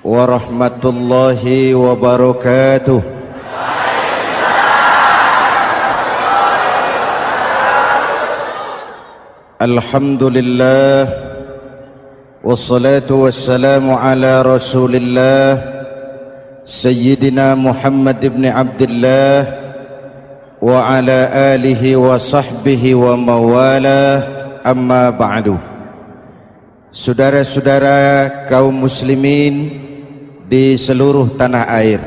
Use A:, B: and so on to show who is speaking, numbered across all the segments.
A: Warahmatullahi wabarakatuh. Alhamdulillah wassalatu wassalamu ala Rasulillah Sayyidina Muhammad ibn Abdullah wa ala alihi wa sahbihi wa mawalah, amma ba'du. Saudara-saudara kaum muslimin di seluruh tanah air,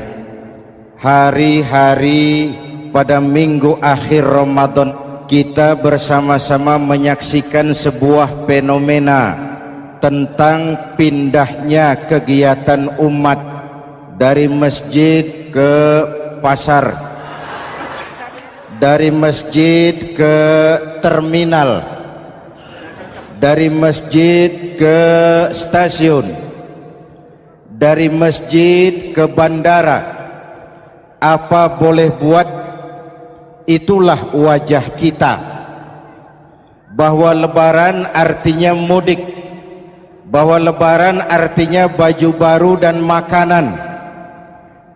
A: hari-hari pada minggu akhir Ramadan kita bersama-sama menyaksikan sebuah fenomena tentang pindahnya kegiatan umat dari masjid ke pasar, dari masjid ke terminal, dari masjid ke stasiun, dari masjid ke bandara. Apa boleh buat, itulah wajah kita, bahwa lebaran artinya mudik, bahwa lebaran artinya baju baru dan makanan.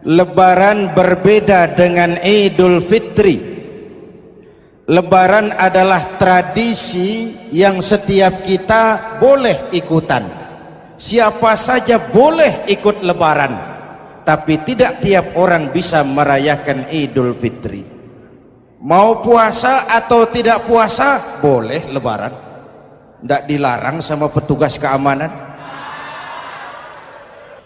A: Lebaran berbeda dengan Idul Fitri. Lebaran adalah tradisi yang setiap kita boleh ikutan. Siapa saja boleh ikut lebaran, tapi tidak tiap orang bisa merayakan Idul Fitri. Mau puasa atau tidak puasa, boleh lebaran. Tidak dilarang sama petugas keamanan.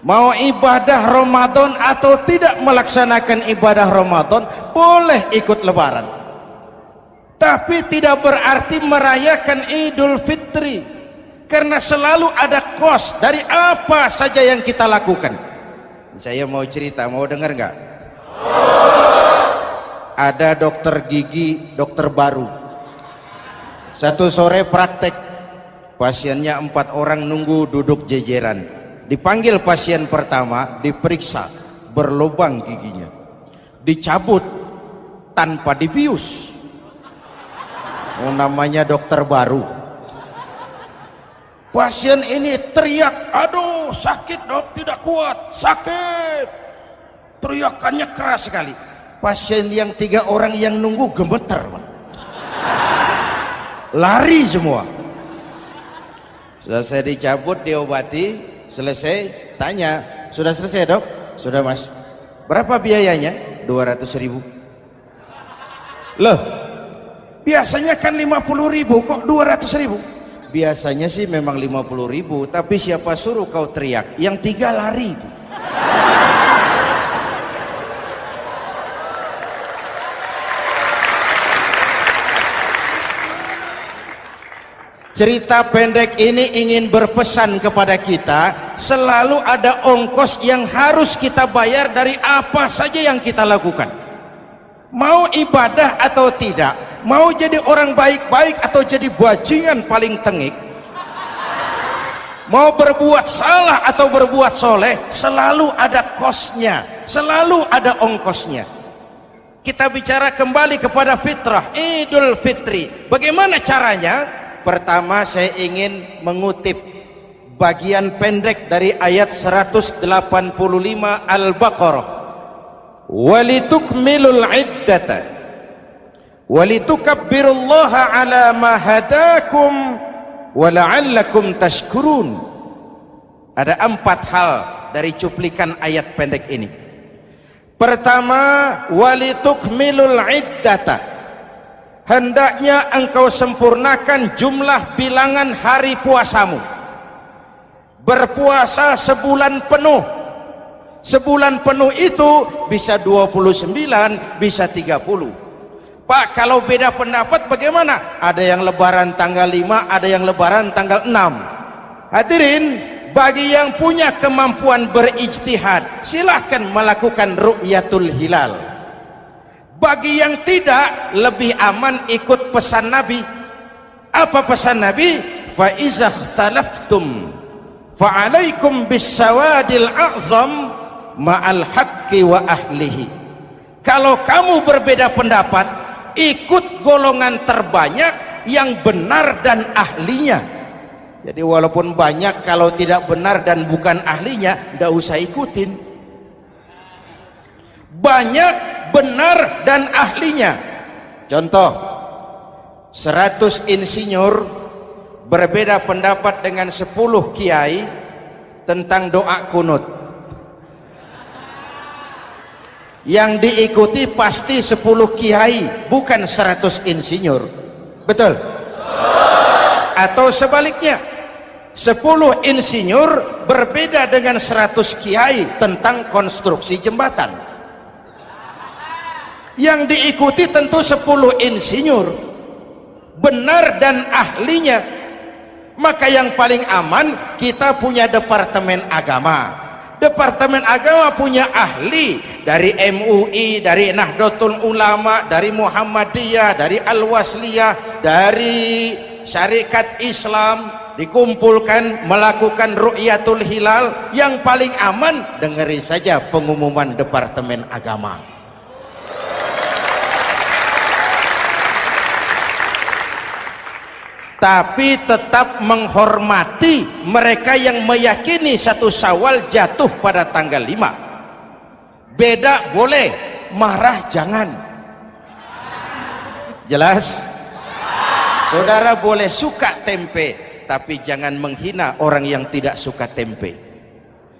A: Mau ibadah Ramadan atau tidak melaksanakan ibadah Ramadan, boleh ikut lebaran. Tapi tidak berarti merayakan Idul Fitri, karena selalu ada kos dari apa saja yang kita lakukan. Saya mau cerita, mau dengar nggak? Ada dokter gigi, dokter baru. Satu sore praktek, pasiennya 4 orang nunggu duduk jejeran. Dipanggil pasien pertama, diperiksa, berlubang giginya, dicabut tanpa dibius. Namanya dokter baru. Pasien ini teriak, aduh sakit dok, tidak kuat, sakit. Teriakannya keras sekali. Pasien yang 3 orang yang nunggu gemeter, lari semua. Sudah saya dicabut, diobati, selesai, tanya, sudah selesai dok? Sudah mas. Berapa biayanya? 200.000. Loh, biasanya kan 50.000, kok 200.000? Biasanya sih memang 50.000, tapi siapa suruh kau teriak? Yang 3 lari. Cerita pendek ini ingin berpesan kepada kita, selalu ada ongkos yang harus kita bayar dari apa saja yang kita lakukan. Mau ibadah atau tidak, mau jadi orang baik-baik atau jadi bajingan paling tengik, mau berbuat salah atau berbuat soleh, selalu ada kosnya, selalu ada ongkosnya. Kita bicara kembali kepada fitrah, Idul Fitri. Bagaimana caranya? Pertama, saya ingin mengutip bagian pendek dari ayat 185 Al-Baqarah. Walitukmilul iddata walitukabbirullaha ala ma hadakum wala'allakum tashkurun. Ada 4 hal dari cuplikan ayat pendek ini. Pertama, walitukmilul iddata, hendaknya engkau sempurnakan jumlah bilangan hari puasamu. Berpuasa sebulan penuh. Sebulan penuh itu bisa 29, bisa 30. Pak, kalau beda pendapat bagaimana? Ada yang lebaran tanggal 5, ada yang lebaran tanggal 6. Hadirin, bagi yang punya kemampuan berijtihad, silahkan melakukan ru'yatul hilal. Bagi yang tidak, lebih aman ikut pesan Nabi. Apa pesan Nabi? Fa iza ikhtalaftum fa alaikum bis sawadil a'zam ma'al haqqi wa ahlihi. Kalau kamu berbeda pendapat, ikut golongan terbanyak yang benar dan ahlinya. Jadi walaupun banyak, kalau tidak benar dan bukan ahlinya, tidak usah ikutin. Banyak benar dan ahlinya. Contoh, 100 insinyur berbeda pendapat dengan 10 kiai tentang doa kunut. Yang diikuti pasti 10 kiai, bukan 100 insinyur. Betul? Atau sebaliknya, 10 insinyur berbeda dengan 100 kiai tentang konstruksi jembatan. Yang diikuti tentu 10 insinyur, benar dan ahlinya. Maka yang paling aman, kita punya departemen agama. Departemen agama punya ahli dari MUI, dari Nahdlatul Ulama, dari Muhammadiyah, dari Al-Wasliyah, dari Syarikat Islam, dikumpulkan melakukan ru'yatul hilal. Yang paling aman, dengerin saja pengumuman Departemen Agama. Tapi tetap menghormati mereka yang meyakini 1 Syawal jatuh pada tanggal 5. Beda boleh, marah jangan. Jelas? Saudara boleh suka tempe, tapi jangan menghina orang yang tidak suka tempe.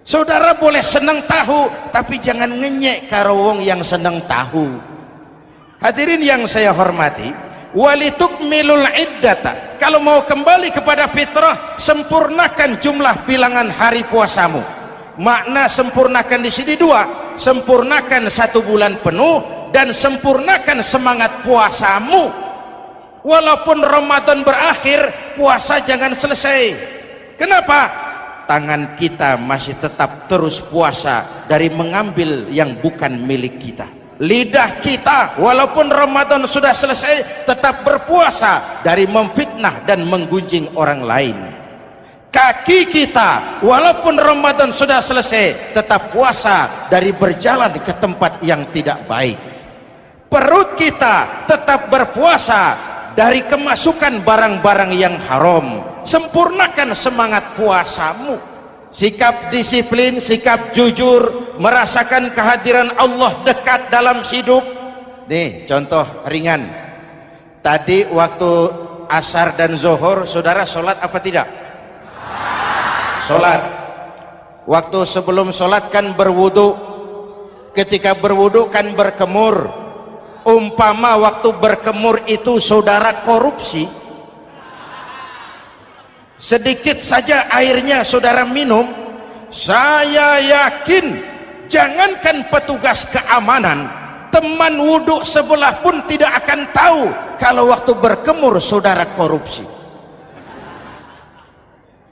A: Saudara boleh senang tahu, tapi jangan ngenyek karo wong yang senang tahu. Hadirin yang saya hormati, walitukmilul iddata, kalau mau kembali kepada fitrah, sempurnakan jumlah bilangan hari puasamu. Makna sempurnakan di sini 2, sempurnakan 1 bulan penuh dan sempurnakan semangat puasamu. Walaupun Ramadan berakhir, puasa jangan selesai. Kenapa? Tangan kita masih tetap terus puasa dari mengambil yang bukan milik kita. Lidah kita walaupun Ramadan sudah selesai tetap berpuasa dari memfitnah dan menggunjing orang lain. Kaki kita walaupun Ramadan sudah selesai tetap puasa dari berjalan ke tempat yang tidak baik. Perut kita tetap berpuasa dari kemasukan barang-barang yang haram. Sempurnakan semangat puasamu. Sikap disiplin, sikap jujur, merasakan kehadiran Allah dekat dalam hidup. Nih contoh ringan, tadi waktu asar dan zuhur saudara sholat apa tidak? Sholat. Waktu sebelum sholat kan berwudu, ketika berwudu kan berkemur. Umpama waktu berkemur itu saudara korupsi, sedikit saja airnya saudara minum, saya yakin jangankan petugas keamanan, teman wudhu sebelah pun tidak akan tahu kalau waktu berkemur saudara korupsi.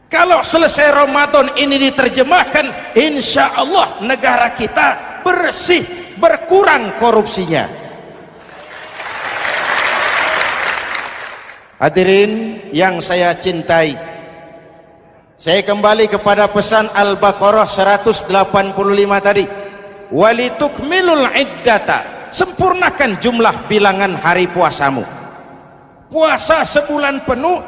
A: Kalau selesai Ramadan ini diterjemahkan, insya Allah negara kita bersih, berkurang korupsinya. Hadirin yang saya cintai, saya kembali kepada pesan Al-Baqarah 185 tadi. Walitukmilul iddata, sempurnakan jumlah bilangan hari puasamu. Puasa sebulan penuh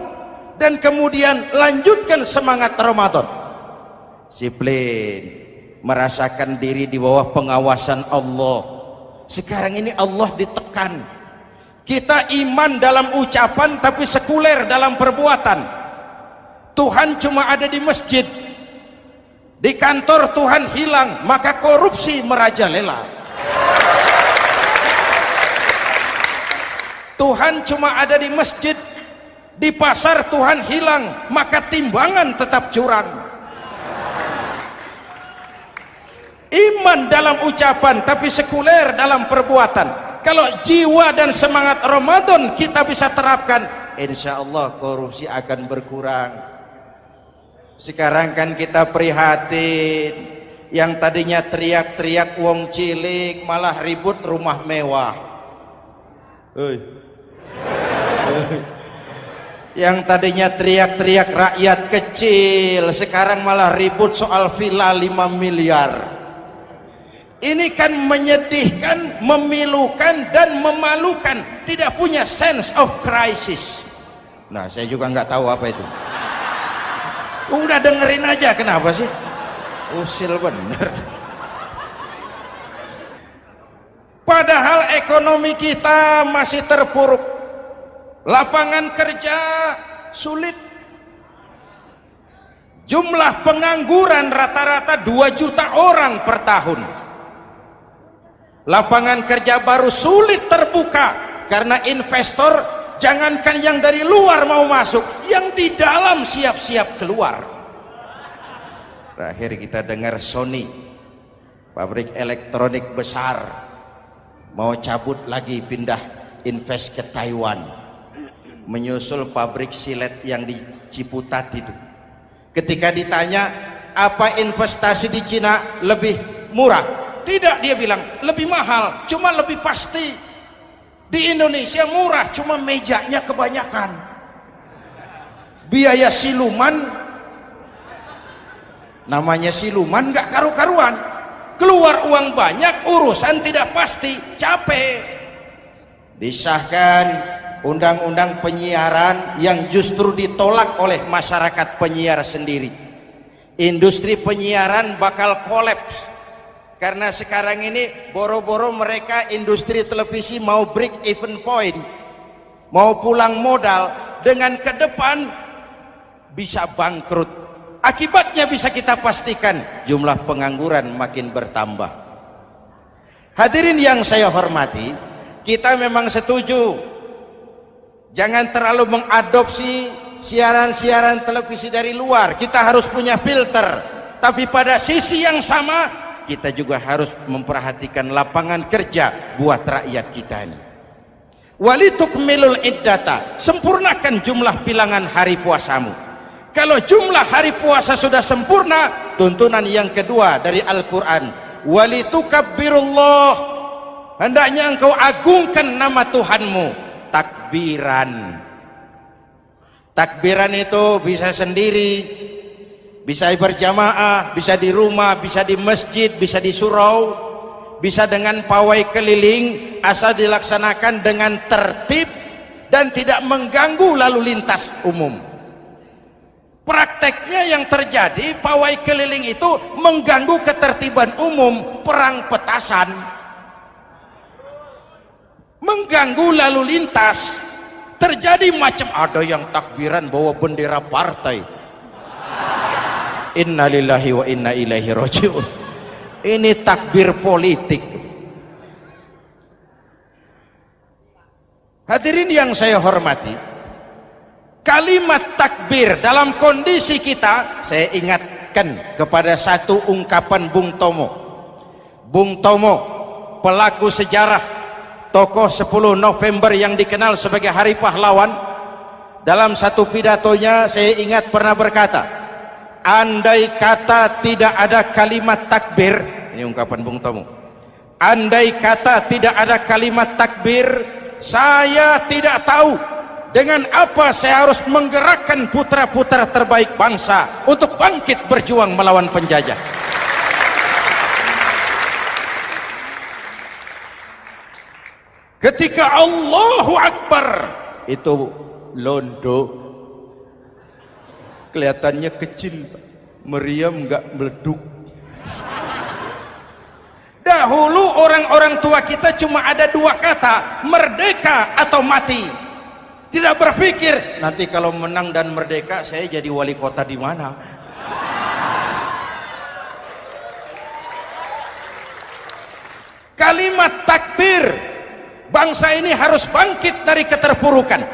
A: dan kemudian lanjutkan semangat Ramadan. Disiplin, merasakan diri di bawah pengawasan Allah. Sekarang ini Allah ditekan. Kita iman dalam ucapan tapi sekuler dalam perbuatan. Tuhan cuma ada di masjid, di kantor Tuhan hilang, maka korupsi merajalela. Tuhan cuma ada di masjid, di pasar Tuhan hilang, maka timbangan tetap curang. Iman dalam ucapan tapi sekuler dalam perbuatan. Kalau jiwa dan semangat Ramadan kita bisa terapkan, insya Allah korupsi akan berkurang. Sekarang kan kita prihatin, yang tadinya teriak-teriak wong cilik malah ribut rumah mewah. Yang tadinya teriak-teriak rakyat kecil, sekarang malah ribut soal villa 5 miliar. Ini kan menyedihkan, memilukan dan memalukan. Tidak punya sense of crisis. Nah, saya juga nggak tahu apa itu. Udah dengerin aja, kenapa sih? Usil bener. Padahal ekonomi kita masih terpuruk, lapangan kerja sulit, jumlah pengangguran rata-rata 2 juta orang per tahun, lapangan kerja baru sulit terbuka karena investor jangankan yang dari luar mau masuk, yang di dalam siap-siap keluar. Terakhir kita dengar Sony, pabrik elektronik besar, mau cabut lagi, pindah invest ke Taiwan, menyusul pabrik silet yang di Ciputat itu. Ketika ditanya apa investasi di Cina lebih murah, tidak, dia bilang lebih mahal, cuma lebih pasti. Di Indonesia murah, cuma mejanya kebanyakan, biaya siluman, namanya siluman gak karu-karuan, keluar uang banyak, urusan tidak pasti, capek. Disahkan undang-undang penyiaran yang justru ditolak oleh masyarakat penyiar sendiri. Industri penyiaran bakal kolaps karena sekarang ini boro-boro mereka industri televisi mau break even point, mau pulang modal, dengan ke depan bisa bangkrut. Akibatnya bisa kita pastikan, jumlah pengangguran makin bertambah. Hadirin yang saya hormati, kita memang setuju jangan terlalu mengadopsi siaran-siaran televisi dari luar, kita harus punya filter. Tapi pada sisi yang sama kita juga harus memperhatikan lapangan kerja buat rakyat kita ini. Walitukmilul iddata, sempurnakan jumlah bilangan hari puasamu. Kalau jumlah hari puasa sudah sempurna, tuntunan yang kedua dari Al-Quran, walitukabbirullah, hendaknya engkau agungkan nama Tuhanmu. Takbiran, takbiran itu bisa sendiri, bisa berjamaah, bisa di rumah, bisa di masjid, bisa di surau, bisa dengan pawai keliling, asal dilaksanakan dengan tertib dan tidak mengganggu lalu lintas umum. Prakteknya yang terjadi, pawai keliling itu mengganggu ketertiban umum, perang petasan, mengganggu lalu lintas, terjadi macam ada yang takbiran bawa bendera partai. Innalillahi wa inna ilaihi rajiun. Ini takbir politik. Hadirin yang saya hormati, kalimat takbir dalam kondisi kita, saya ingatkan kepada satu ungkapan Bung Tomo. Bung Tomo, pelaku sejarah, tokoh 10 November yang dikenal sebagai Hari Pahlawan, dalam satu pidatonya saya ingat pernah berkata, andai kata tidak ada kalimat takbir, ini ungkapan Bung Tomo, andai kata tidak ada kalimat takbir, saya tidak tahu dengan apa saya harus menggerakkan putra-putra terbaik bangsa untuk bangkit berjuang melawan penjajah. Ketika Allahu Akbar, itu londo kelihatannya kecil, meriam nggak meleduk. Dahulu orang-orang tua kita cuma ada 2 kata, merdeka atau mati. Tidak berpikir nanti kalau menang dan merdeka saya jadi wali kota di mana. Kalimat takbir, bangsa ini harus bangkit dari keterpurukan.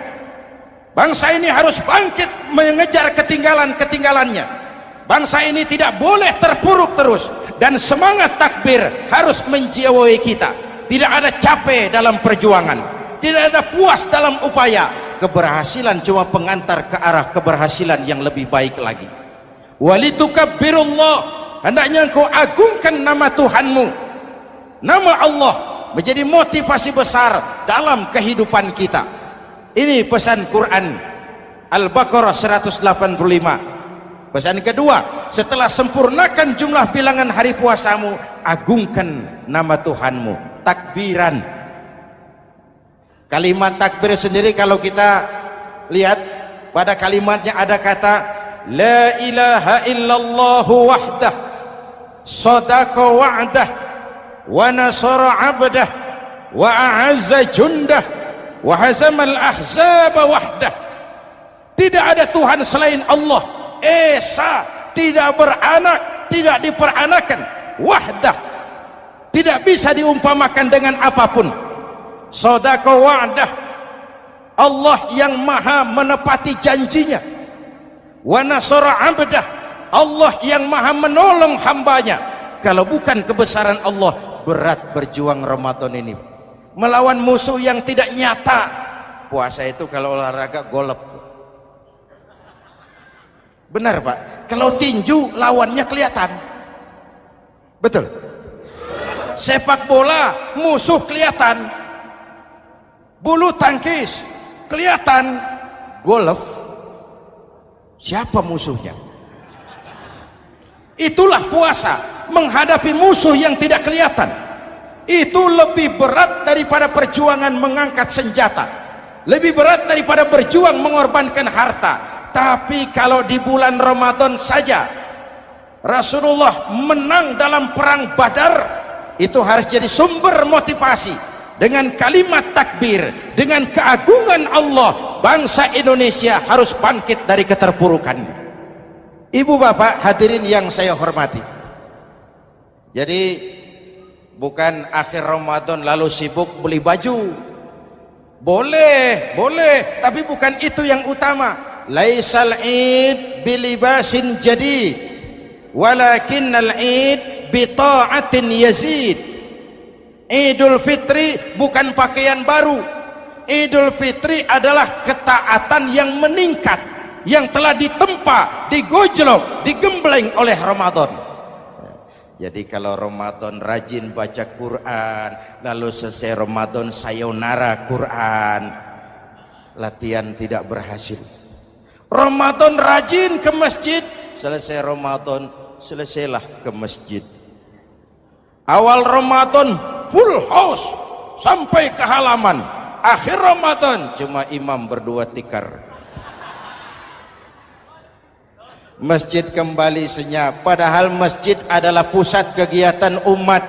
A: Bangsa ini harus bangkit mengejar ketinggalan-ketinggalannya. Bangsa ini tidak boleh terpuruk terus. Dan semangat takbir harus menjiwai kita. Tidak ada capek dalam perjuangan, tidak ada puas dalam upaya. Keberhasilan cuma pengantar ke arah keberhasilan yang lebih baik lagi. Walitukabbirullah, hendaknya engkau agungkan nama Tuhanmu. Nama Allah menjadi motivasi besar dalam kehidupan kita. Ini pesan Quran Al-Baqarah 185. Pesan kedua, setelah sempurnakan jumlah bilangan hari puasamu, agungkan nama Tuhanmu. Takbiran. Kalimat takbir sendiri kalau kita lihat pada kalimatnya ada kata la ilaha illallah wahdah sadaqa wa'dah wa nasara 'abdah wa a'azza jundah wa hazamal ahzaba wahdah. Tidak ada Tuhan selain Allah, esa, tidak beranak, tidak diperanakan, wahdah, tidak bisa diumpamakan dengan apapun. Sadaqa wa'dah, Allah yang maha menepati janjinya. Wa nasara 'abdah, Allah yang maha menolong hambanya. Kalau bukan kebesaran Allah, berat berjuang Ramadan ini melawan musuh yang tidak nyata. Puasa itu kalau olahraga golep. Benar Pak, kalau tinju lawannya kelihatan. Betul. Sepak bola musuh kelihatan, bulu tangkis kelihatan, golf siapa musuhnya? Itulah puasa, menghadapi musuh yang tidak kelihatan. Itu lebih berat daripada perjuangan mengangkat senjata, lebih berat daripada berjuang mengorbankan harta. Tapi kalau di bulan Ramadan saja Rasulullah menang dalam perang Badar, itu harus jadi sumber motivasi. Dengan kalimat takbir, dengan keagungan Allah, bangsa Indonesia harus bangkit dari keterpurukan. Ibu bapak hadirin yang saya hormati, jadi bukan akhir Ramadan lalu sibuk beli baju. Boleh, tapi bukan itu yang utama. Laisal id bilibasin jadid walakinnal id bita'atin yazid. Idul Fitri bukan pakaian baru. Idul Fitri adalah ketaatan yang meningkat, yang telah ditempa, digojlok, digembleng oleh Ramadan. Jadi kalau Ramadan rajin baca Quran, lalu selesai Ramadan sayonara Quran, latihan tidak berhasil. Ramadan rajin ke masjid, selesai Ramadan selesailah ke masjid. Awal Ramadan full house sampai ke halaman, akhir Ramadan cuma imam berdua tikar. Masjid kembali senyap, padahal masjid adalah pusat kegiatan umat.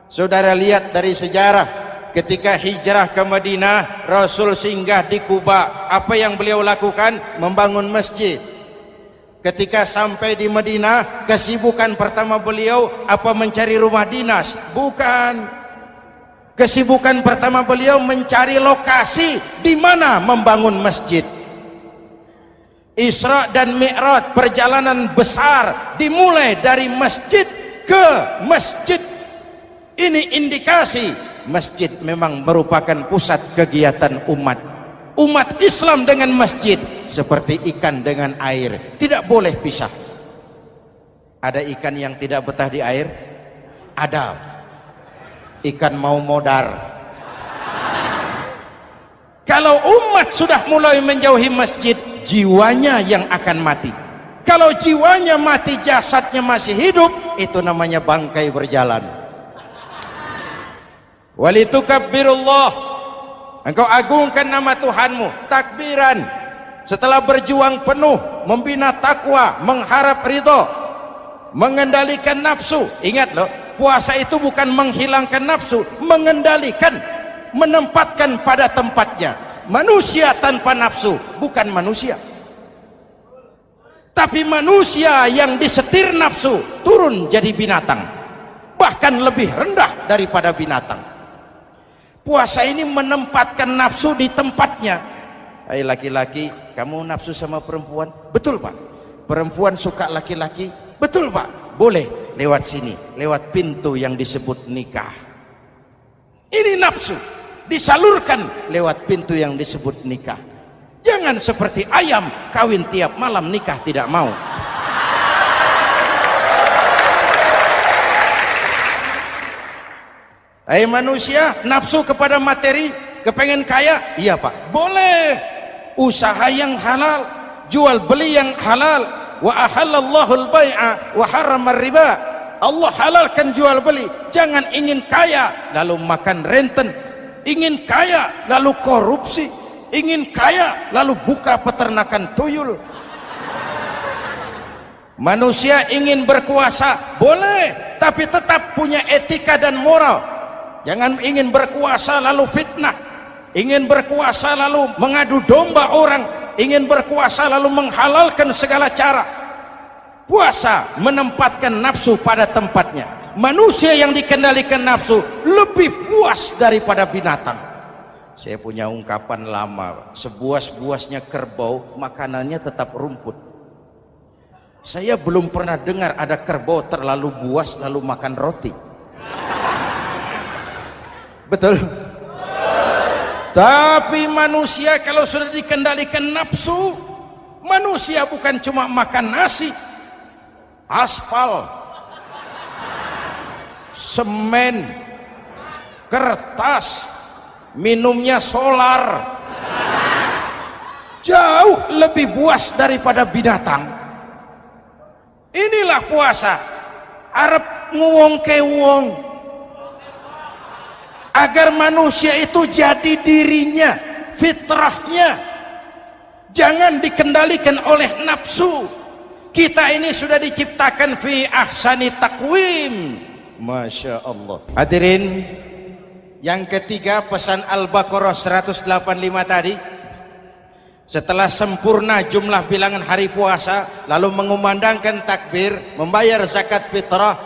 A: Saudara lihat dari sejarah, ketika hijrah ke Madinah, Rasul singgah di Kuba. Apa yang beliau lakukan? Membangun masjid. Ketika sampai di Madinah, kesibukan pertama beliau apa? Mencari rumah dinas? Bukan. Kesibukan pertama beliau mencari lokasi di mana membangun masjid. Isra dan Mi'raj, perjalanan besar dimulai dari masjid ke masjid. Ini indikasi masjid memang merupakan pusat kegiatan umat. Umat Islam dengan masjid seperti ikan dengan air, tidak boleh pisah. Ada ikan yang tidak betah di air? Ada. Ikan mau modar. Kalau umat sudah mulai menjauhi masjid, jiwanya yang akan mati. Kalau jiwanya mati, jasadnya masih hidup, itu namanya bangkai berjalan. Walitukabbirullah, engkau agungkan nama Tuhanmu. Takbiran, setelah berjuang penuh membina takwa, mengharap ridho, mengendalikan nafsu. Ingat loh, puasa itu bukan menghilangkan nafsu, mengendalikan, menempatkan pada tempatnya. Manusia tanpa nafsu bukan manusia, tapi manusia yang disetir nafsu turun jadi binatang, bahkan lebih rendah daripada binatang. Puasa ini menempatkan nafsu di tempatnya. Hai laki-laki, kamu nafsu sama perempuan? Betul Pak. Perempuan suka laki-laki? Betul Pak. Boleh lewat sini, lewat pintu yang disebut nikah. Ini nafsu disalurkan lewat pintu yang disebut nikah. Jangan seperti ayam kawin tiap malam, nikah tidak mau. Hai manusia, nafsu kepada materi, kepengen kaya? Iya Pak, boleh. Usaha yang halal, jual beli yang halal. Wa ahallallahu al-bai'a wa harrama riba. Allah halalkan jual beli. Jangan ingin kaya lalu makan renten, ingin kaya lalu korupsi, ingin kaya lalu buka peternakan tuyul. Manusia ingin berkuasa, boleh, tapi tetap punya etika dan moral. Jangan ingin berkuasa lalu fitnah, ingin berkuasa lalu mengadu domba orang, ingin berkuasa lalu menghalalkan segala cara. Puasa menempatkan nafsu pada tempatnya. Manusia yang dikendalikan nafsu lebih puas daripada binatang. Saya punya ungkapan lama, sebuas-buasnya kerbau makanannya tetap rumput. Saya belum pernah dengar ada kerbau terlalu buas lalu makan roti. Betul? Tapi manusia kalau sudah dikendalikan nafsu, manusia bukan cuma makan nasi, aspal, semen, kertas, minumnya solar, jauh lebih buas daripada binatang. Inilah puasa, arep nguwong kewong, agar manusia itu jadi dirinya, fitrahnya, jangan dikendalikan oleh nafsu. Kita ini sudah diciptakan fi ahsani taqwim. Masya Allah. Hadirin, yang ketiga pesan Al-Baqarah 185 tadi, setelah sempurna jumlah bilangan hari puasa, lalu mengumandangkan takbir, membayar zakat fitrah.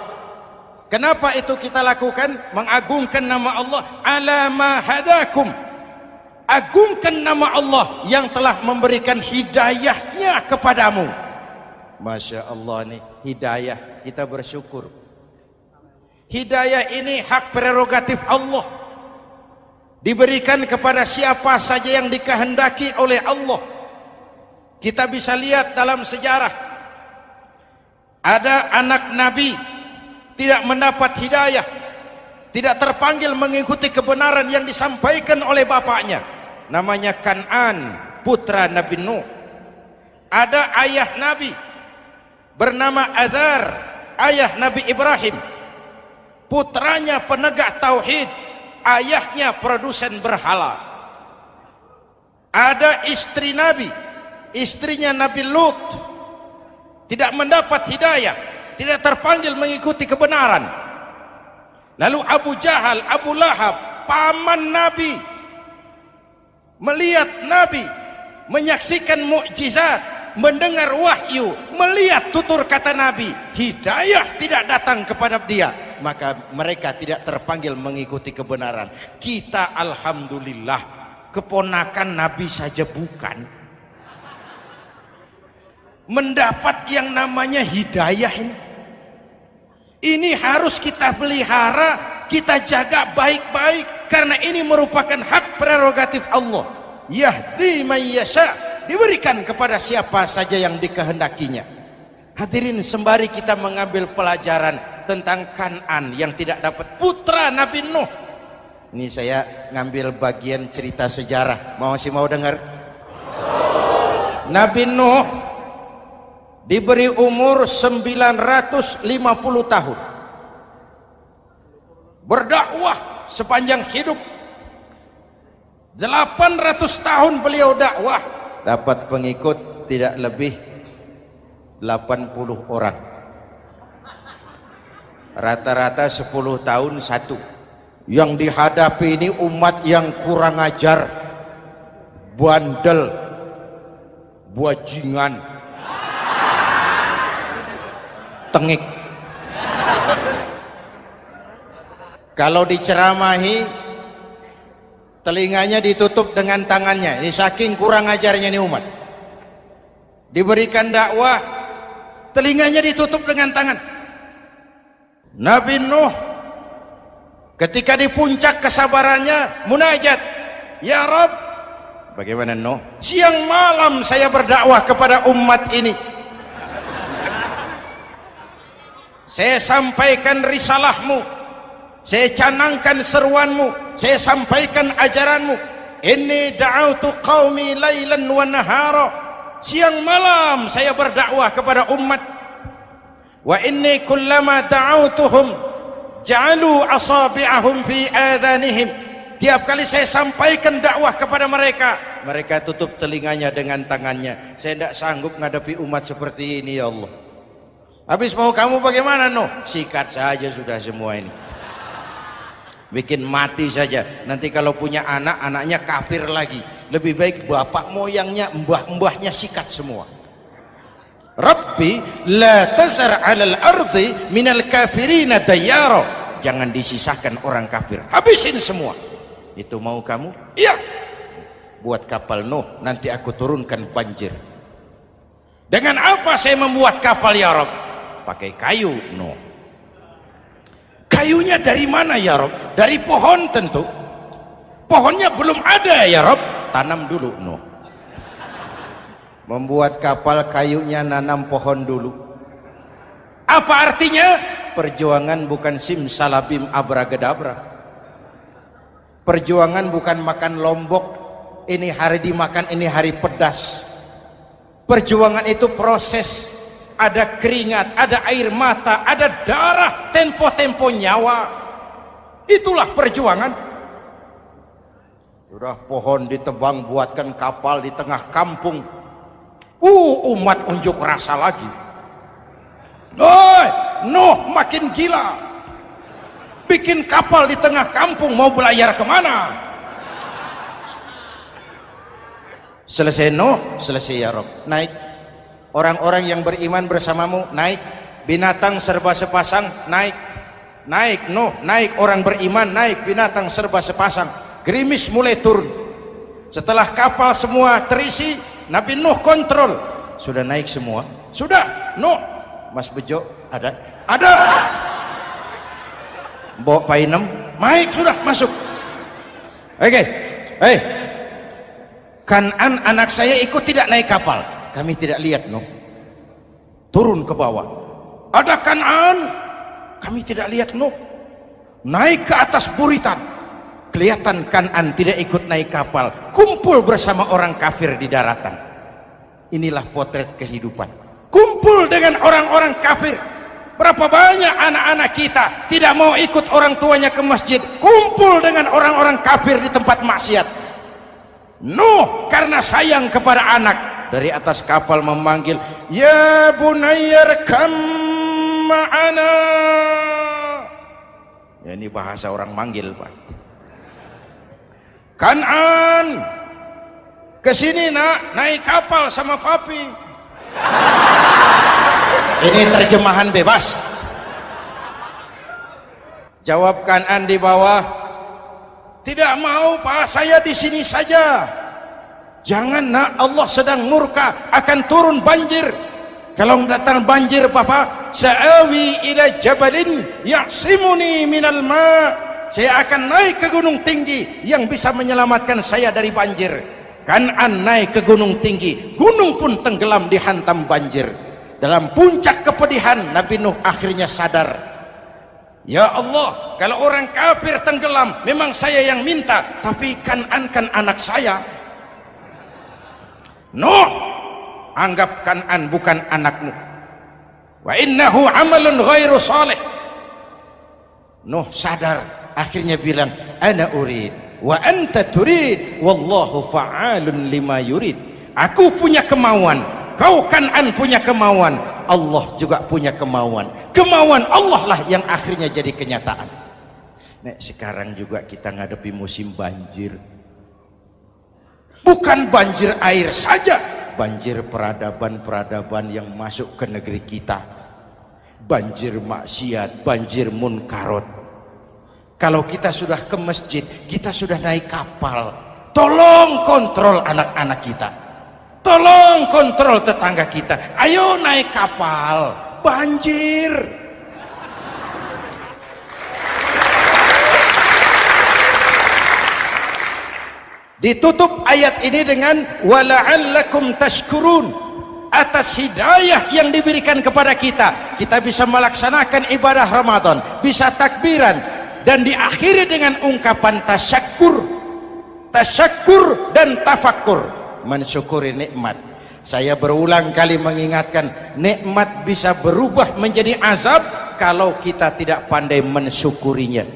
A: Kenapa itu kita lakukan? Mengagungkan nama Allah, ala ma hadakum, agungkan nama Allah yang telah memberikan hidayahnya kepadamu. Masya Allah nih, hidayah, kita bersyukur. Hidayah ini hak prerogatif Allah, diberikan kepada siapa saja yang dikehendaki oleh Allah. Kita bisa lihat dalam sejarah, ada anak Nabi tidak mendapat hidayah, tidak terpanggil mengikuti kebenaran yang disampaikan oleh bapaknya, namanya Kan'an, putra Nabi Nuh. Ada ayah Nabi bernama Azar, ayah Nabi Ibrahim, putranya penegak tauhid, ayahnya produsen berhala. Ada istri Nabi, istrinya Nabi Lut, tidak mendapat hidayah, tidak terpanggil mengikuti kebenaran. Lalu Abu Jahal, Abu Lahab, paman Nabi, melihat Nabi, menyaksikan mukjizat, mendengar wahyu, melihat tutur kata Nabi, hidayah tidak datang kepada dia, maka mereka tidak terpanggil mengikuti kebenaran. Kita alhamdulillah keponakan Nabi saja bukan, mendapat yang namanya hidayah ini harus kita pelihara, kita jaga baik-baik, karena ini merupakan hak prerogatif Allah. Yahdi man yasha, diberikan kepada siapa saja yang dikehendakinya. Hadirin, sembari kita mengambil pelajaran tentang Kan'an yang tidak dapat, putra Nabi Nuh. Ini saya ngambil bagian cerita sejarah, masih mau dengar? Nabi Nuh diberi umur 950 tahun, berdakwah sepanjang hidup. 800 tahun beliau dakwah, dapat pengikut tidak lebih 80 orang, rata-rata 10 tahun satu. Yang dihadapi ini umat yang kurang ajar, bandel, bajingan, tengik. Kalau diceramahi, telinganya ditutup dengan tangannya. Ini saking kurang ajarnya ini umat. Diberikan dakwah, telinganya ditutup dengan tangan. Nabi Nuh ketika di puncak kesabarannya munajat, ya Rabb, bagaimana Nuh? Siang malam saya berdakwah kepada umat ini, saya sampaikan risalahmu, saya canangkan seruanmu, saya sampaikan ajaranmu. Inni da'autu qaumi lailan wa nahara, siang malam saya berdakwah kepada umat. Wa inni kullama da'autuhum ja'alu asabi'ahum fi adhanihim, tiap kali saya sampaikan dakwah kepada mereka, mereka tutup telinganya dengan tangannya. Saya tidak sanggup menghadapi umat seperti ini, ya Allah. Habis mau kamu bagaimana? Sikat saja sudah semua ini. Bikin mati saja. Nanti kalau punya anak, anaknya kafir lagi. Lebih baik bapak moyangnya, mbah-mbahnya sikat semua. Rabbi la tazar 'alal ardi minal kafirina dayyara. Jangan disisakan orang kafir. Habisin semua. Itu mau kamu? Iya. Buat kapal Nuh, nanti aku turunkan banjir. Dengan apa saya membuat kapal ya Rabb? Pakai kayu. Kayunya dari mana ya Rabb? Dari pohon tentu. Pohonnya belum ada ya Rabb. Tanam dulu. Membuat kapal kayunya nanam pohon dulu. Apa artinya? Perjuangan bukan simsalabim abragedabra. Perjuangan bukan makan lombok, ini hari dimakan, ini hari pedas. Perjuangan itu proses. Ada keringat, ada air mata, ada darah, tempo-tempo nyawa. Itulah perjuangan. Sudah pohon ditebang, buatkan kapal di tengah kampung. Umat unjuk rasa lagi. Nuh makin gila. Bikin kapal di tengah kampung, mau belayar kemana? Selesai Nuh, selesai ya Rabb. Naik. Orang-orang yang beriman bersamamu naik. Binatang serba sepasang naik. Naik Nuh, naik orang beriman naik. Binatang serba sepasang. Gerimis mulai turun. Setelah kapal semua terisi, Nabi Nuh kontrol. Sudah naik semua? Sudah. Nuh, Mas Bejo ada? Ada. Mbok Painem, naik sudah masuk. Oke. Kanan anak saya ikut tidak naik kapal. Kami tidak lihat Nuh. Turun ke bawah. Ada Kanan. Kami tidak lihat Nuh. Naik ke atas buritan. Kelihatan Kanan tidak ikut naik kapal. Kumpul bersama orang kafir di daratan. Inilah potret kehidupan. Kumpul dengan orang-orang kafir. Berapa banyak anak-anak kita tidak mau ikut orang tuanya ke masjid. Kumpul dengan orang-orang kafir di tempat maksiat. Nuh karena sayang kepada anak, dari atas kapal memanggil, ya bunayyarkam ma'ana. Ya, ini bahasa orang manggil Pak. Kanan kesini nak, naik kapal sama papi. Ini terjemahan bebas. Jawab Kanan di bawah, tidak mau Pak, saya di sini saja. Jangan nak, Allah sedang murka, akan turun banjir. Kalau datang banjir Bapak, sa'awi ila jabalin ya'simuni minal ma'. Saya akan naik ke gunung tinggi yang bisa menyelamatkan saya dari banjir. Kanan naik ke gunung tinggi, gunung pun tenggelam dihantam banjir. Dalam puncak kepedihan, Nabi Nuh akhirnya sadar, ya Allah, kalau orang kafir tenggelam memang saya yang minta, tapi Kanan kan anak saya. Nuh, anggap Kanan bukan anakmu. Wa innahu amalun ghairu salih. Nuh sadar, akhirnya bilang, ana urid wa anta turid wallahu fa'alun lima yurid. Aku punya kemauan, kau Kanan punya kemauan, Allah juga punya kemauan. Kemauan Allah lah yang akhirnya jadi kenyataan. Nek sekarang juga kita ngadepi musim banjir. Bukan banjir air saja, banjir peradaban-peradaban yang masuk ke negeri kita. Banjir maksiat, banjir munkarot. Kalau kita sudah ke masjid, kita sudah naik kapal, tolong kontrol anak-anak kita. Tolong kontrol tetangga kita. Ayo naik kapal, banjir. Ditutup ayat ini dengan wala'allakum tashkurun. Atas hidayah yang diberikan kepada kita, kita bisa melaksanakan ibadah Ramadan, bisa takbiran, dan diakhiri dengan ungkapan tasyakkur. Tasyakkur dan tafakkur, mensyukuri nikmat. Saya berulang kali mengingatkan, nikmat bisa berubah menjadi azab kalau kita tidak pandai mensyukurinya.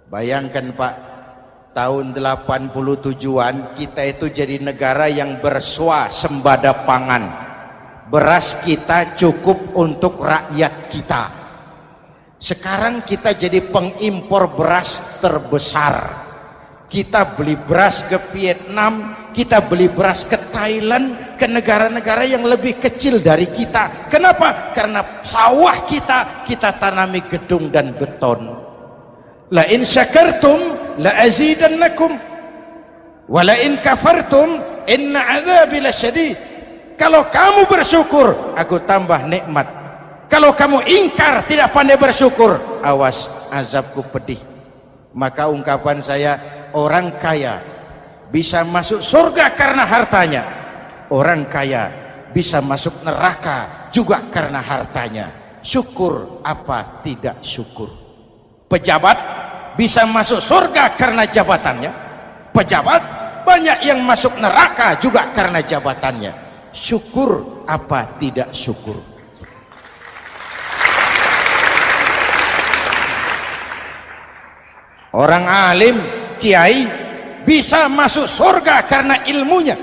A: Bayangkan Pak, tahun 87-an kita itu jadi negara yang berswasembada pangan. beras kita cukup untuk rakyat kita. Sekarang kita jadi pengimpor beras terbesar. Kita beli beras ke Vietnam, kita beli beras ke Thailand, ke negara-negara yang lebih kecil dari kita. Kenapa? Karena sawah kita tanami gedung dan beton. La in syakartum la azidannakum wa la in kafartum inna adzabi lasyadid. Kalau kamu bersyukur, aku tambah nikmat. Kalau kamu ingkar, tidak pandai bersyukur, awas, azabku pedih. Maka ungkapan saya, orang kaya bisa masuk surga karena hartanya, orang kaya bisa masuk neraka juga karena hartanya. Syukur apa tidak syukur? Pejabat bisa masuk surga karena jabatannya, pejabat banyak yang masuk neraka juga karena jabatannya. Syukur apa tidak syukur? Orang alim, kiai bisa masuk surga karena ilmunya.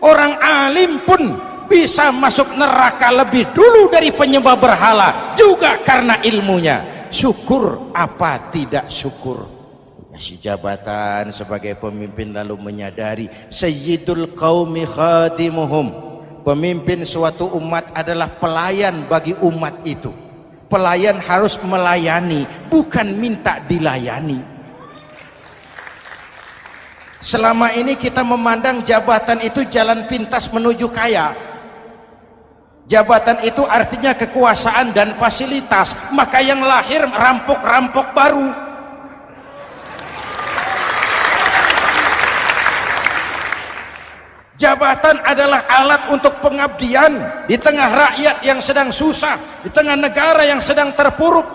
A: Orang alim pun bisa masuk neraka lebih dulu dari penyembah berhala juga karena ilmunya. Syukur apa tidak syukur? Kasih jabatan sebagai pemimpin lalu menyadari sayyidul qaumi khadimuhum. Pemimpin suatu umat adalah pelayan bagi umat itu. Pelayan harus melayani, bukan minta dilayani. Selama ini kita memandang jabatan itu jalan pintas menuju kaya. Jabatan itu artinya kekuasaan dan fasilitas. Maka yang lahir rampok-rampok baru. Jabatan adalah alat untuk pengabdian di tengah rakyat yang sedang susah, di tengah negara yang sedang terpuruk.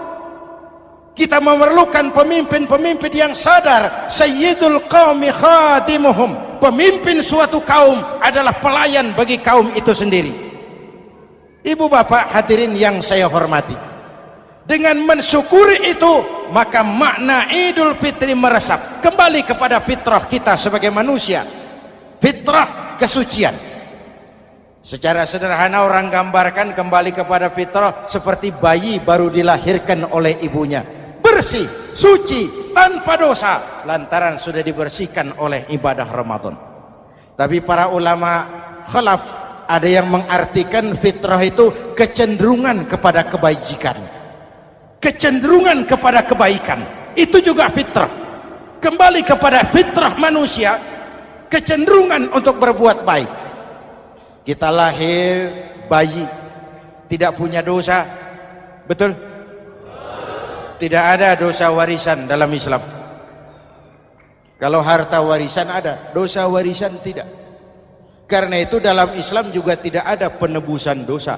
A: Kita memerlukan pemimpin-pemimpin yang sadar sayyidul qaumi khadimuhum. Pemimpin suatu kaum adalah pelayan bagi kaum itu sendiri. Ibu bapak hadirin yang saya hormati, dengan mensyukuri itu maka makna Idul Fitri meresap kembali kepada fitrah kita sebagai manusia. Fitrah kesucian. Secara sederhana orang gambarkan kembali kepada fitrah seperti bayi baru dilahirkan oleh ibunya, bersih, suci, tanpa dosa, lantaran sudah dibersihkan oleh ibadah Ramadan. Tapi para ulama khalaf ada yang mengartikan fitrah itu kecenderungan kepada kebajikan, kecenderungan kepada kebaikan. Itu juga fitrah. Kembali kepada fitrah manusia, kecenderungan untuk berbuat baik. Kita lahir bayi tidak punya dosa, betul? Tidak ada dosa warisan dalam Islam. Kalau harta warisan ada, dosa warisan tidak. Karena itu dalam Islam juga tidak ada penebusan dosa.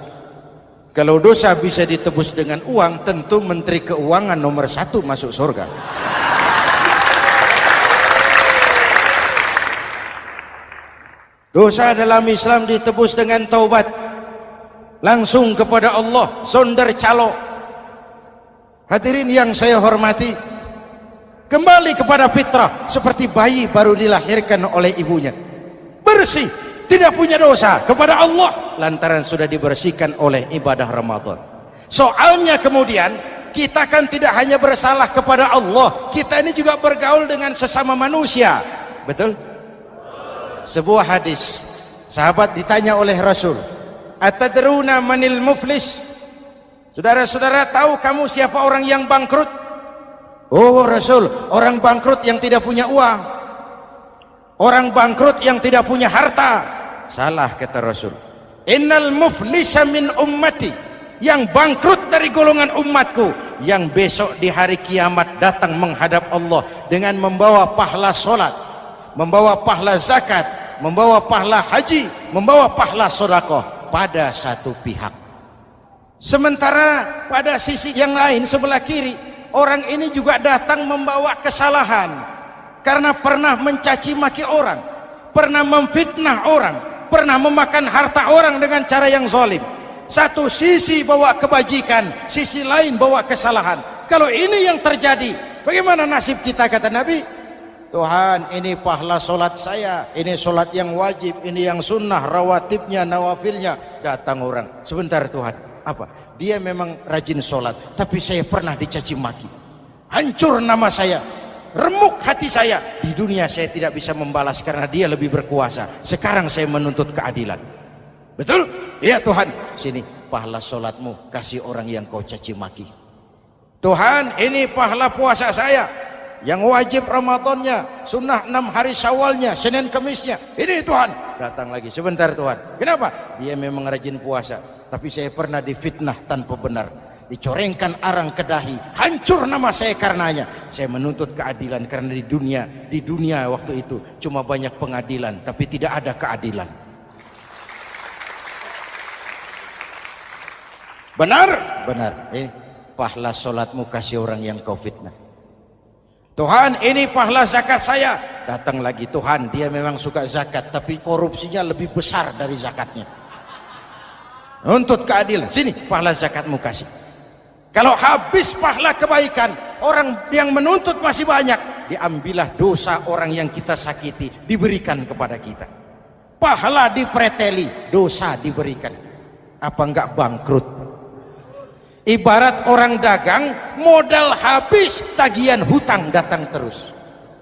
A: Kalau dosa bisa ditebus dengan uang, tentu Menteri Keuangan nomor 1 masuk surga. Dosa dalam Islam ditebus dengan taubat, langsung kepada Allah, sonder calo. Hadirin yang saya hormati, kembali kepada fitrah seperti bayi baru dilahirkan oleh ibunya, bersih, tidak punya dosa kepada Allah lantaran sudah dibersihkan oleh ibadah Ramadan. Soalnya kemudian kita kan tidak hanya bersalah kepada Allah, kita ini juga bergaul dengan sesama manusia, betul? Sebuah hadis, sahabat ditanya oleh Rasul, atadruna manil muflis? Saudara-saudara, tahu kamu siapa orang yang bangkrut? Oh Rasul, orang bangkrut yang tidak punya uang, orang bangkrut yang tidak punya harta. Salah, kata Rasul. Innal muflisa min ummati, yang bangkrut dari golongan umatku, yang besok di hari kiamat datang menghadap Allah dengan membawa pahala solat, membawa pahala zakat, membawa pahala haji, membawa pahala sedekah pada satu pihak. Sementara pada sisi yang lain, sebelah kiri, orang ini juga datang membawa kesalahan karena pernah mencaci maki orang, pernah memfitnah orang, pernah memakan harta orang dengan cara yang zalim. Satu sisi bawa kebajikan, sisi lain bawa kesalahan. Kalau ini yang terjadi, bagaimana nasib kita, kata Nabi? Tuhan, ini pahala solat saya, ini solat yang wajib, ini yang sunnah, rawatibnya, nawafilnya. Datang orang, sebentar Tuhan, apa? Dia memang rajin solat, tapi saya pernah dicaci maki, hancur nama saya, remuk hati saya. Di dunia saya tidak bisa membalas karena dia lebih berkuasa. Sekarang saya menuntut keadilan. Betul? Iya Tuhan. Sini pahala solatmu, kasih orang yang kau caci maki. Tuhan, ini pahala puasa saya, yang wajib Ramadannya, sunnah 6 hari Syawalnya, Senin Kemisnya. Ini Tuhan. Datang lagi, sebentar Tuhan. Kenapa? Dia memang rajin puasa, tapi saya pernah difitnah tanpa benar, dicorengkan arang ke dahi, hancur nama saya karenanya. Saya menuntut keadilan karena di dunia waktu itu cuma banyak pengadilan, tapi tidak ada keadilan. Benar? Benar. Ini pahala solatmu, kasih orang yang kau fitnah. Tuhan, ini pahala zakat saya. Datang lagi, Tuhan, dia memang suka zakat, tapi korupsinya lebih besar dari zakatnya. Nuntut keadilan. Sini pahala zakatmu kasih. Kalau habis pahala kebaikan, orang yang menuntut masih banyak, diambillah dosa orang yang kita sakiti, diberikan kepada kita. Pahala dipreteli, dosa diberikan. Apa enggak bangkrut? Ibarat orang dagang, modal habis, tagihan hutang datang terus.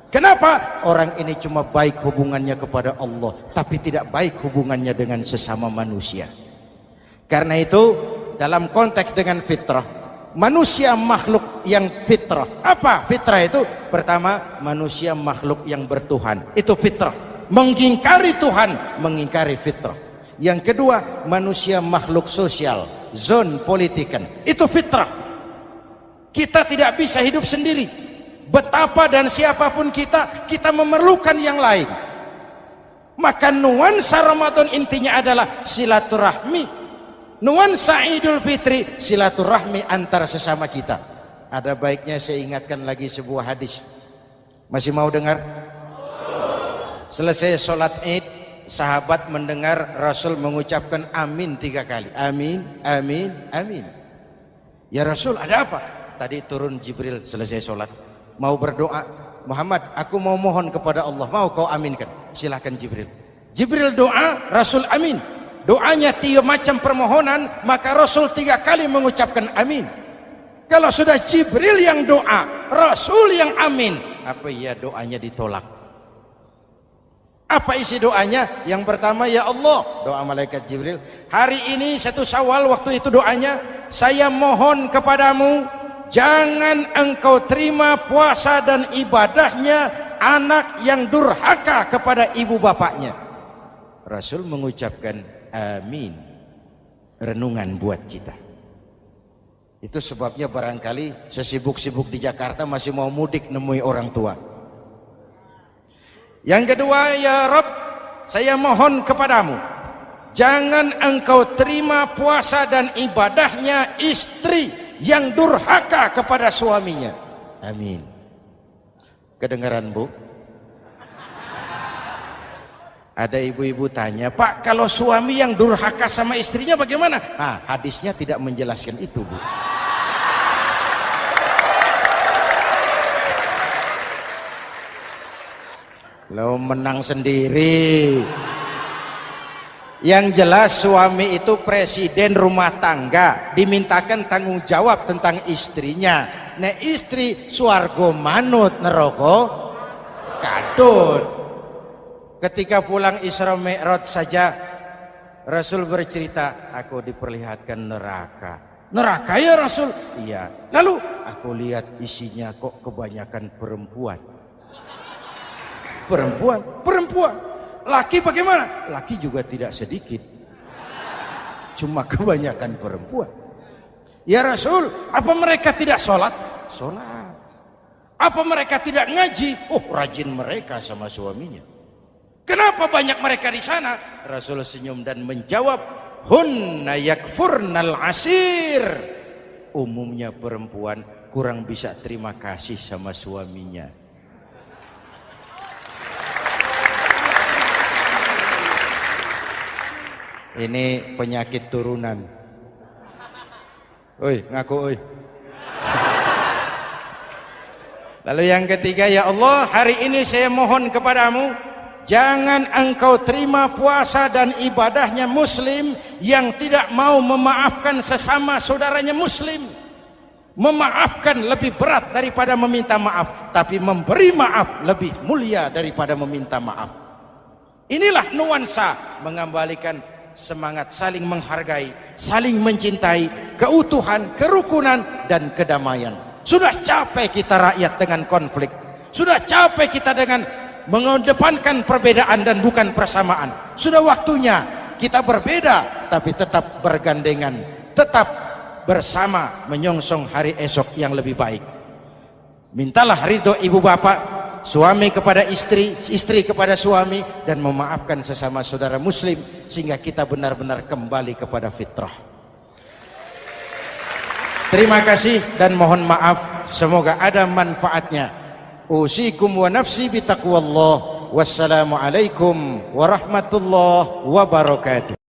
A: Kenapa? Orang ini cuma baik hubungannya kepada Allah, tapi tidak baik hubungannya dengan sesama manusia. Karena itu, dalam konteks dengan fitrah, manusia makhluk yang fitrah. Apa fitrah itu? Pertama, manusia makhluk yang bertuhan. Itu fitrah. Mengingkari Tuhan, mengingkari fitrah. Yang kedua, manusia makhluk sosial, zon politikan. Itu fitrah. Kita tidak bisa hidup sendiri. Betapa dan siapapun kita memerlukan yang lain. Maka nuansa Ramadan intinya adalah silaturahmi. Nuansa Idul Fitri silaturahmi antar sesama kita. Ada baiknya saya ingatkan lagi sebuah hadis. Masih mau dengar? Selesai sholat Id, sahabat mendengar Rasul mengucapkan amin 3 kali. Amin, amin, amin. Ya Rasul, ada apa? Tadi turun Jibril selesai sholat, mau berdoa. Muhammad, aku mau mohon kepada Allah, mau kau aminkan? Silahkan Jibril. Jibril doa, Rasul amin. Doanya 3 macam permohonan, maka Rasul 3 kali mengucapkan amin. Kalau sudah Jibril yang doa, Rasul yang amin, apa ya doanya ditolak? Apa isi doanya? Yang pertama, ya Allah, doa malaikat Jibril, hari ini 1 Syawal, waktu itu doanya, saya mohon kepadamu, jangan engkau terima puasa dan ibadahnya anak yang durhaka kepada ibu bapaknya. Rasul mengucapkan amin. Renungan buat kita. Itu sebabnya barangkali sesibuk-sibuk di Jakarta masih mau mudik nemui orang tua. Yang kedua, ya Rabb, saya mohon kepadamu, jangan engkau terima puasa dan ibadahnya istri yang durhaka kepada suaminya. Amin. Kedengaran Bu? Ada ibu-ibu tanya, Pak, kalau suami yang durhaka sama istrinya bagaimana? Nah, hadisnya tidak menjelaskan itu, Bu. Lo menang sendiri. Yang jelas suami itu presiden rumah tangga, dimintakan tanggung jawab tentang istrinya. Nek istri swargo manut neraka kadut. Ketika pulang Isra Mi'raj saja Rasul bercerita, aku diperlihatkan neraka. Neraka ya Rasul? Iya. Lalu aku lihat isinya kok kebanyakan perempuan. Perempuan. Laki bagaimana? Laki juga tidak sedikit. Cuma kebanyakan perempuan. Ya Rasul, apa mereka tidak sholat? Sholat. Apa mereka tidak ngaji? Oh, rajin mereka sama suaminya. Kenapa banyak mereka di sana? Rasul senyum dan menjawab, hunna yakfurnal asir. Umumnya perempuan kurang bisa terima kasih sama suaminya. Ini penyakit turunan. Oi, ngaku oi. Lalu yang ketiga, ya Allah, hari ini saya mohon kepadamu, jangan engkau terima puasa dan ibadahnya muslim yang tidak mau memaafkan sesama saudaranya muslim. Memaafkan lebih berat daripada meminta maaf, tapi memberi maaf lebih mulia daripada meminta maaf. Inilah nuansa mengembalikan semangat saling menghargai, saling mencintai, keutuhan, kerukunan, dan kedamaian. Sudah capek kita rakyat dengan konflik. Sudah capek kita dengan mengedepankan perbedaan dan bukan persamaan. Sudah waktunya kita berbeda tapi tetap bergandengan, tetap bersama menyongsong hari esok yang lebih baik. Mintalah ridho ibu bapak, suami kepada istri, istri kepada suami, dan memaafkan sesama saudara muslim sehingga kita benar-benar kembali kepada fitrah. Terima kasih dan mohon maaf, semoga ada manfaatnya. Usikum wa nafsi bitaqwallah. Wassalamualaikum warahmatullahi wabarakatuh.